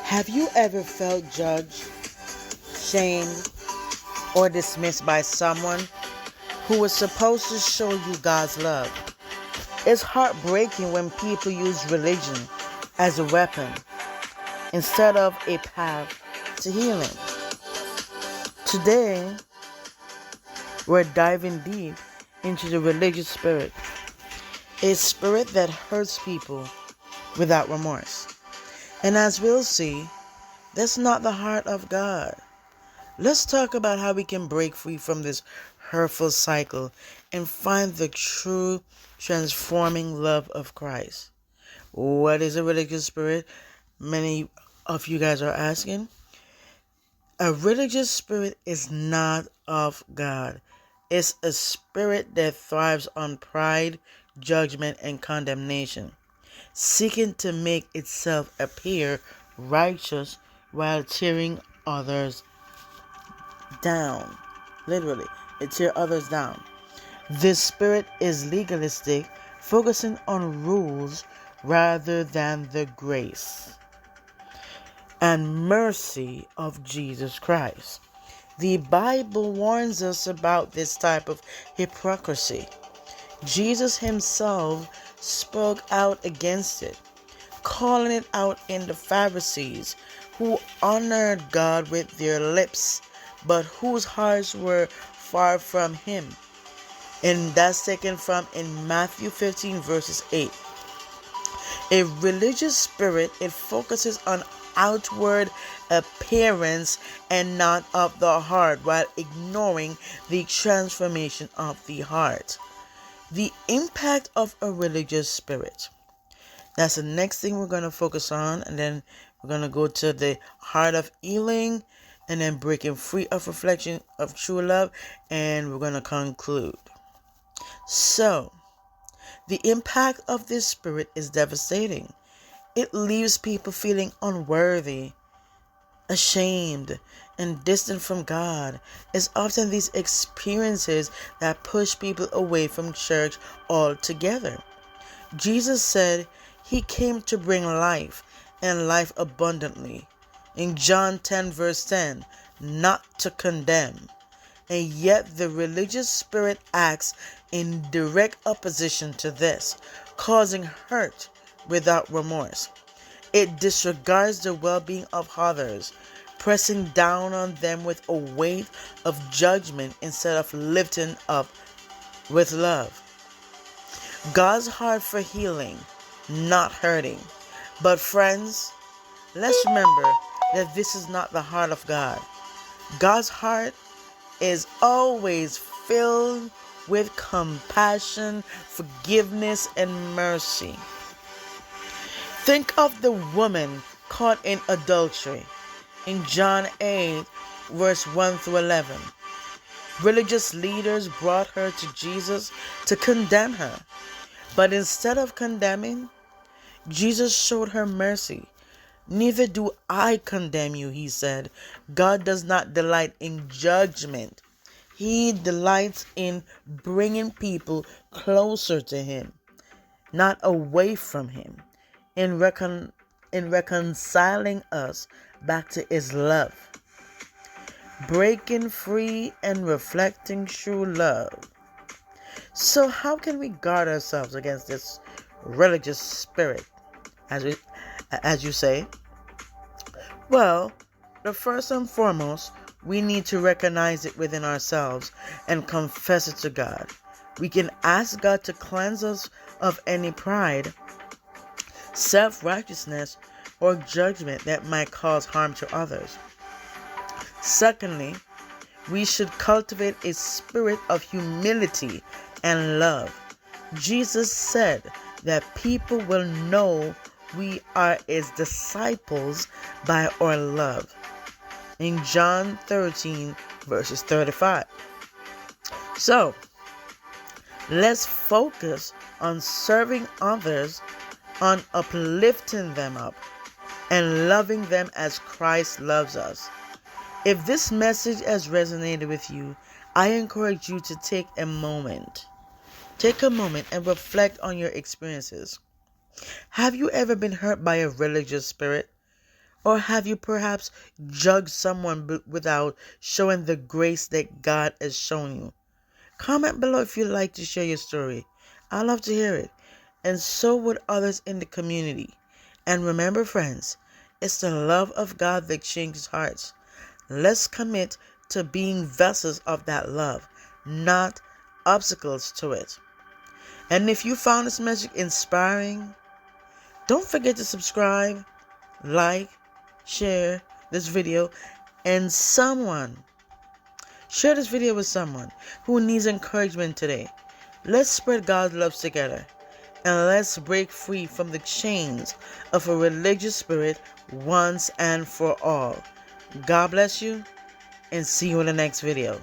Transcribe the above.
Have you ever felt judged, shamed, or dismissed by someone who was supposed to show you God's love? It's heartbreaking when people use religion as a weapon instead of a path to healing. Today, we're diving deep into the religious spirit, a spirit that hurts people without remorse. And as we'll see, that's not the heart of God. Let's talk about how we can break free from this hurtful cycle and find the true transforming love of Christ. What is a religious spirit? Many of you guys are asking. A religious spirit is not of God. It's a spirit that thrives on pride, judgment, and condemnation, seeking to make itself appear righteous while tearing others down. Literally, it tears others down. This spirit is legalistic, focusing on rules rather than the grace and mercy of Jesus Christ. The Bible warns us about this type of hypocrisy. Jesus himself spoke out against it, calling it out in the Pharisees, who honored God with their lips, but whose hearts were far from him. And that's taken from in Matthew 15 verses 8. A religious spirit, it focuses on outward appearance and not of the heart, while ignoring the transformation of the heart. The impact of a religious spirit. That's the next thing we're going to focus on, and then we're going to go to the heart of healing, and then breaking free of reflection of true love, and we're going to conclude. So, the impact of this spirit is devastating. It leaves people feeling unworthy, ashamed, and distant from God. It's often these experiences that push people away from church altogether. Jesus said he came to bring life and life abundantly. In John 10 verse 10, not to condemn. And yet the religious spirit acts in direct opposition to this, causing hurt without remorse. It disregards the well-being of others, pressing down on them with a weight of judgment instead of lifting up with love. God's heart for healing, not hurting. But friends, let's remember that this is not the heart of God. God's heart is always filled with compassion, forgiveness, and mercy. Think of the woman caught in adultery in John 8, verse 1 through 11. Religious leaders brought her to Jesus to condemn her. But instead of condemning, Jesus showed her mercy. Neither do I condemn you, he said. God does not delight in judgment. He delights in bringing people closer to him, not away from him, in reconciling us back to his love, breaking free and reflecting true love. So how can we guard ourselves against this religious spirit, as you say? Well, the first and foremost, we need to recognize it within ourselves and confess it to God. We can ask God to cleanse us of any pride, self-righteousness, or judgment that might cause harm to others. Secondly, we should cultivate a spirit of humility and love. Jesus said that people will know we are his disciples by our love. In John 13, verses 35. So, let's focus on serving others, on uplifting them up, and loving them as Christ loves us. If this message has resonated with you, I encourage you to take a moment. Take a moment and reflect on your experiences. Have you ever been hurt by a religious spirit? Or have you perhaps judged someone without showing the grace that God has shown you? Comment below if you'd like to share your story. I'd love to hear it. And so would others in the community. And remember, friends, it's the love of God that changes hearts. Let's commit to being vessels of that love, not obstacles to it. And if you found this message inspiring, don't forget to subscribe, like, share this video, and share this video with someone who needs encouragement today. Let's spread God's love together, and let's break free from the chains of a religious spirit once and for all. God bless you, and see you in the next video.